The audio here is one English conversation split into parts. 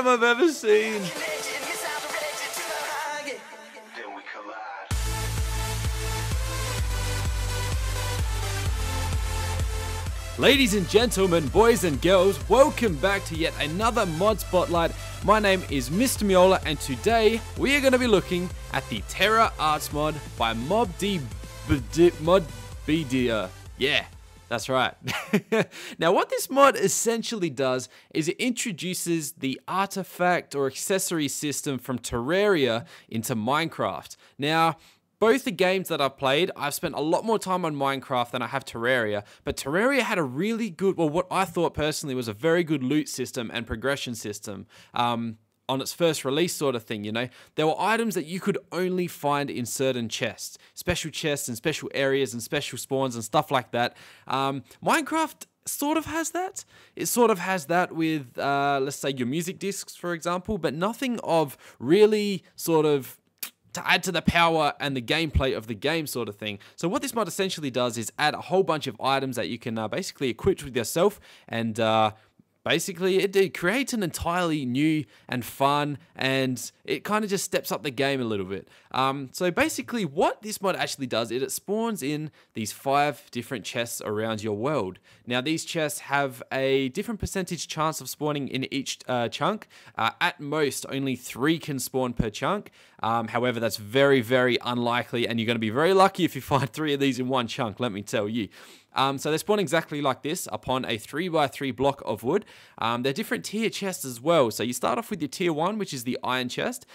item I've ever seen. Ladies and gentlemen, boys and girls, welcome back to yet another mod spotlight. My name is MrMEOLA, and today we are going to be looking at the TerraArts mod by Modbedia. Yeah, that's right. Now, what this mod essentially does is it introduces the artifact or accessory system from Terraria into Minecraft. Now, both the games that I've played, I've spent a lot more time on Minecraft than I have Terraria, but Terraria had a really good, well, what I thought personally was a very good loot system and progression system on its first release sort of thing, you know. There were items that you could only find in certain chests and special areas and special spawns and stuff like that. Minecraft sort of has that. It sort of has that with, let's say, your music discs, for example, but nothing of really sort of to add to the power and the gameplay of the game sort of thing. So what this mod essentially does is add a whole bunch of items that you can basically equip with yourself, and basically it creates an entirely new and fun, and it kind of just steps up the game a little bit. So basically what this mod actually does is it spawns in these 5 different chests around your world. Now these chests have a different percentage chance of spawning in each chunk. At most only 3 can spawn per chunk. However, that's very, very unlikely, and you're going to be very lucky if you find 3 of these in one chunk, let me tell you. So they spawn exactly like this upon a 3x3 block of wood. They're different tier chests as well. So you start off with your tier 1, which is the iron chest.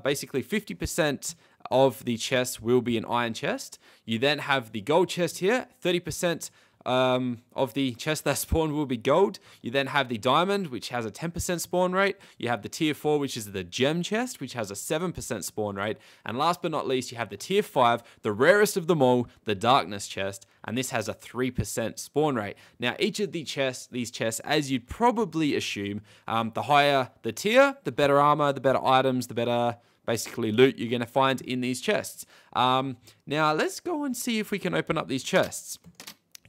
Basically 50% of the chest will be an iron chest. You then have the gold chest here, 30% of the chest that spawn will be gold. You then have the diamond, which has a 10% spawn rate. You have the tier 4, which is the gem chest, which has a 7% spawn rate. And last but not least, you have the tier 5, the rarest of them all, the darkness chest, and this has a 3% spawn rate. Now, each of these chests, as you'd probably assume, the higher the tier, the better armor, the better items, the better basically loot you're going to find in these chests. Now, let's go and see if we can open up these chests.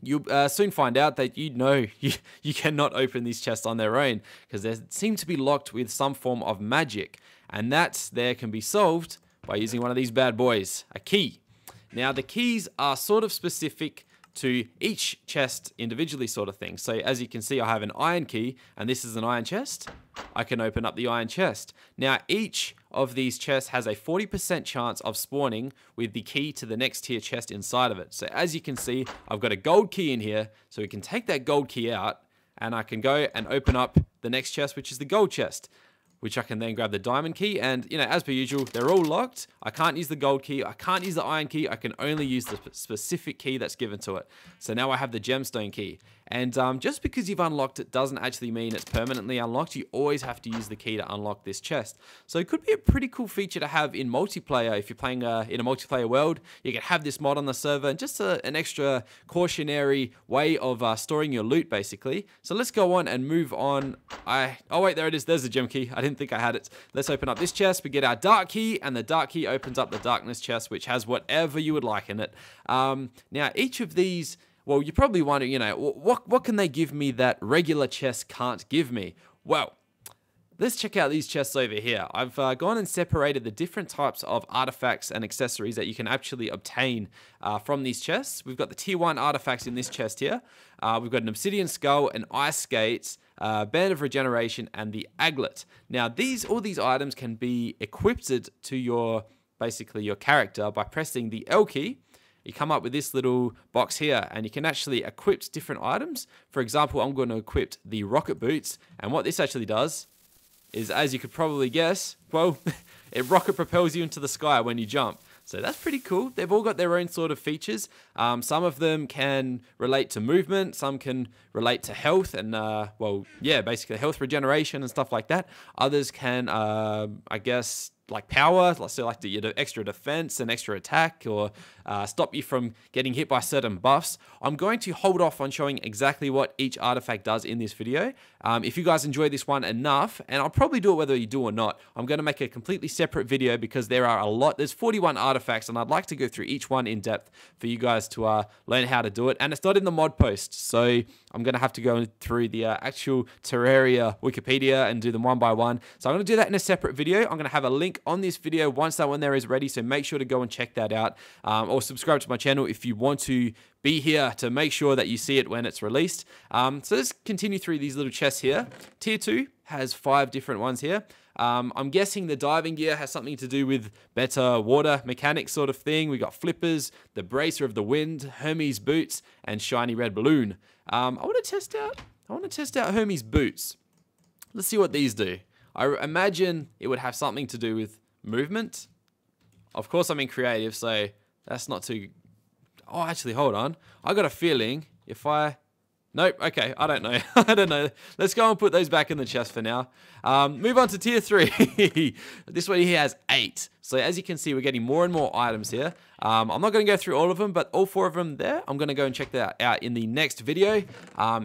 You'll soon find out that you cannot open these chests on their own, because they seem to be locked with some form of magic, and that there can be solved by using one of these bad boys, a key. Now the keys are sort of specific to each chest individually sort of thing. So as you can see, I have an iron key, and this is an iron chest. I can open up the iron chest. Now each of these chests has a 40% chance of spawning with the key to the next tier chest inside of it. So as you can see, I've got a gold key in here, so we can take that gold key out, and I can go and open up the next chest, which is the gold chest, which I can then grab the diamond key, and, you know, as per usual, they're all locked. I can't use the gold key, I can't use the iron key, I can only use the specific key that's given to it. So now I have the gemstone key. And just because you've unlocked it doesn't actually mean it's permanently unlocked. You always have to use the key to unlock this chest. So it could be a pretty cool feature to have in multiplayer. If you're playing in a multiplayer world, you can have this mod on the server, and just an extra cautionary way of storing your loot, basically. So let's go on and move on. Oh wait, there it is. There's the gem key. I didn't think I had it. Let's open up this chest. We get our dark key, and the dark key opens up the darkness chest, which has whatever you would like in it. Now, each of these, well, you're probably wondering, you know, what can they give me that regular chests can't give me? Well, let's check out these chests over here. I've gone and separated the different types of artifacts and accessories that you can actually obtain from these chests. We've got the tier 1 artifacts in this chest here. We've got an obsidian skull, an ice skates, band of regeneration, and the aglet. Now, all these items can be equipped to your character by pressing the L key. You come up with this little box here, and you can actually equip different items. For example, I'm going to equip the rocket boots, and what this actually does is, as you could probably guess, well, it rocket propels you into the sky when you jump. So that's pretty cool. They've all got their own sort of features. Some of them can relate to movement, some can relate to health and, well, yeah, basically health regeneration and stuff like that. Others can, I guess, like power, so like the extra defense and extra attack, or stop you from getting hit by certain buffs. I'm going to hold off on showing exactly what each artifact does in this video. If you guys enjoy this one enough, and I'll probably do it whether you do or not, I'm going to make a completely separate video because there are a lot. There's 41 artifacts, and I'd like to go through each one in depth for you guys to learn how to do it. And it's not in the mod post, so I'm going to have to go through the actual Terraria Wikipedia and do them one by one. So I'm going to do that in a separate video. I'm going to have a link on this video once that one there is ready, so make sure to go and check that out, or subscribe to my channel if you want to be here to make sure that you see it when it's released. So let's continue through these little chests here. Tier 2 has 5 different ones here. I'm guessing the diving gear has something to do with better water mechanics sort of thing. We got flippers, the bracer of the wind, Hermes boots, and shiny red balloon. I want to test out Hermes boots. Let's see what these do. I imagine it would have something to do with movement. Of course, I'm in creative, so that's not too... Oh, actually, hold on. I got a feeling if I... Nope, okay, I don't know. I don't know. Let's go and put those back in the chest for now. Move on to tier 3. This one here has 8. So as you can see, we're getting more and more items here. I'm not going to go through all of them, but all 4 of them there, I'm going to go and check that out in the next video.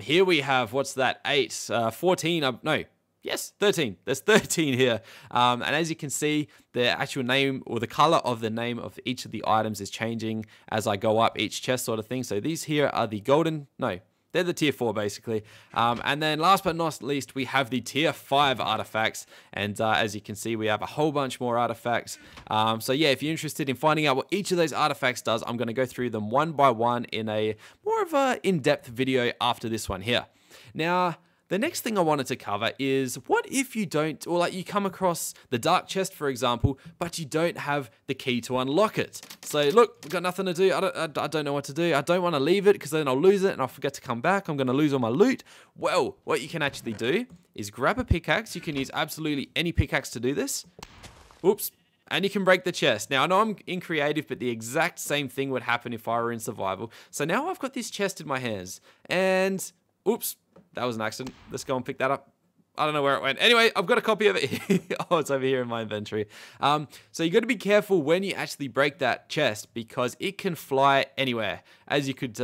Here we have, what's that, 8, 14, no. Yes, 13. There's 13 here. And as you can see, the actual name or the color of the name of each of the items is changing as I go up each chest sort of thing. So these here are the golden, no, they're the tier 4 basically. And then last but not least, we have the tier 5 artifacts. And as you can see, we have a whole bunch more artifacts. So yeah, if you're interested in finding out what each of those artifacts does, I'm going to go through them one by one in a more of a in-depth video after this one here. Now, the next thing I wanted to cover is what if you don't, or like you come across the dark chest, for example, but you don't have the key to unlock it. So look, we've got nothing to do. I don't know what to do. I don't want to leave it because then I'll lose it and I'll forget to come back. I'm going to lose all my loot. Well, what you can actually do is grab a pickaxe. You can use absolutely any pickaxe to do this. Oops. And you can break the chest. Now, I know I'm in creative, but the exact same thing would happen if I were in survival. So now I've got this chest in my hands. And, oops. That was an accident. Let's go and pick that up. I don't know where it went. Anyway, I've got a copy of it. Oh, it's over here in my inventory. So you got to be careful when you actually break that chest because it can fly anywhere. As you could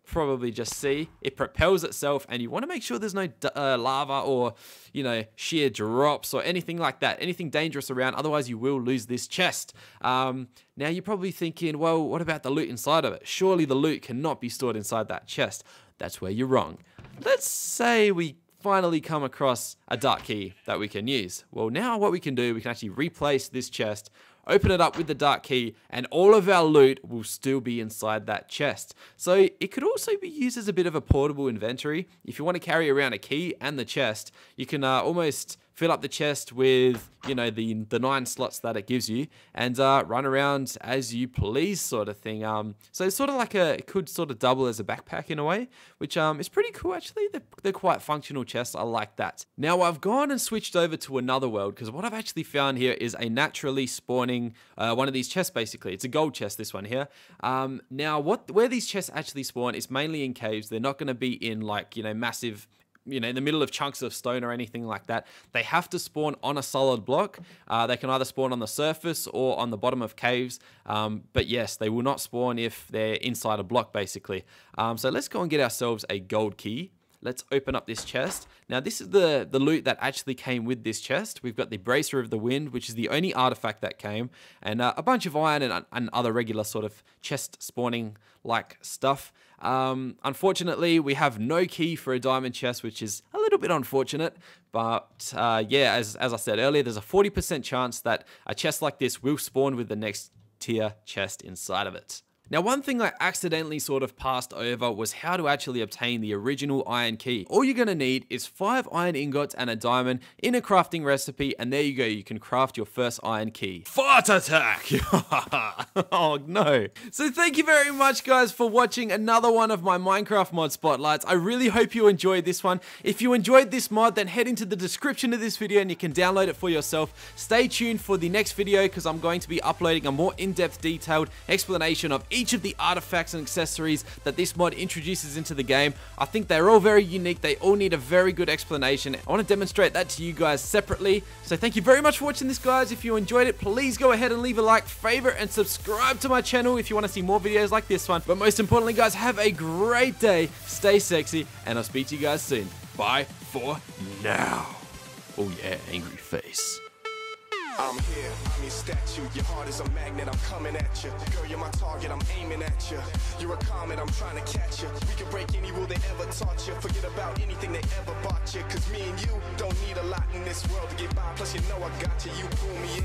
probably just see, it propels itself, and you want to make sure there's no lava or, you know, sheer drops or anything like that. Anything dangerous around. Otherwise, you will lose this chest. Now, you're probably thinking, well, what about the loot inside of it? Surely the loot cannot be stored inside that chest. That's where you're wrong. Let's say we finally come across a dark key that we can use. Well, now what we can do, we can actually replace this chest, open it up with the dark key, and all of our loot will still be inside that chest. So it could also be used as a bit of a portable inventory. If you want to carry around a key and the chest, you can almost fill up the chest with, you know, the 9 slots that it gives you, and run around as you please sort of thing. So it's sort of like it could sort of double as a backpack in a way, which is pretty cool actually. They're quite functional chests. I like that. Now I've gone and switched over to another world because what I've actually found here is a naturally spawning one of these chests basically. It's a gold chest, this one here. Now where these chests actually spawn is mainly in caves. They're not going to be in like, you know, massive, you know, in the middle of chunks of stone or anything like that. They have to spawn on a solid block. They can either spawn on the surface or on the bottom of caves. But yes, they will not spawn if they're inside a block basically. So let's go and get ourselves a gold key. Let's open up this chest. Now this is the loot that actually came with this chest. We've got the bracer of the wind, which is the only artifact that came, and a bunch of iron and other regular sort of chest spawning like stuff. Unfortunately, we have no key for a diamond chest, which is a little bit unfortunate. But yeah, as I said earlier, there's a 40% chance that a chest like this will spawn with the next tier chest inside of it. Now, one thing I accidentally sort of passed over was how to actually obtain the original iron key. All you're going to need is 5 iron ingots and a diamond in a crafting recipe, and there you go, you can craft your first iron key. Fart attack! Oh no. So thank you very much guys for watching another one of my Minecraft mod spotlights. I really hope you enjoyed this one. If you enjoyed this mod, then head into the description of this video and you can download it for yourself. Stay tuned for the next video because I'm going to be uploading a more in-depth detailed explanation of each each of the artifacts and accessories that this mod introduces into the game. I think they're all very unique. They all need a very good explanation. I want to demonstrate that to you guys separately. So thank you very much for watching this, guys. If you enjoyed it, please go ahead and leave a like, favorite, and subscribe to my channel if you want to see more videos like this one. But most importantly, guys, have a great day. Stay sexy, and I'll speak to you guys soon. Bye for now. Oh yeah, angry face. I'm here, I'm your statue. Your heart is a magnet, I'm coming at you. Girl, you're my target, I'm aiming at you. You're a comet, I'm trying to catch you. We can break any rule they ever taught you. Forget about anything they ever bought you. Cause me and you don't need a lot in this world to get by. Plus you know I got you, you pull me in.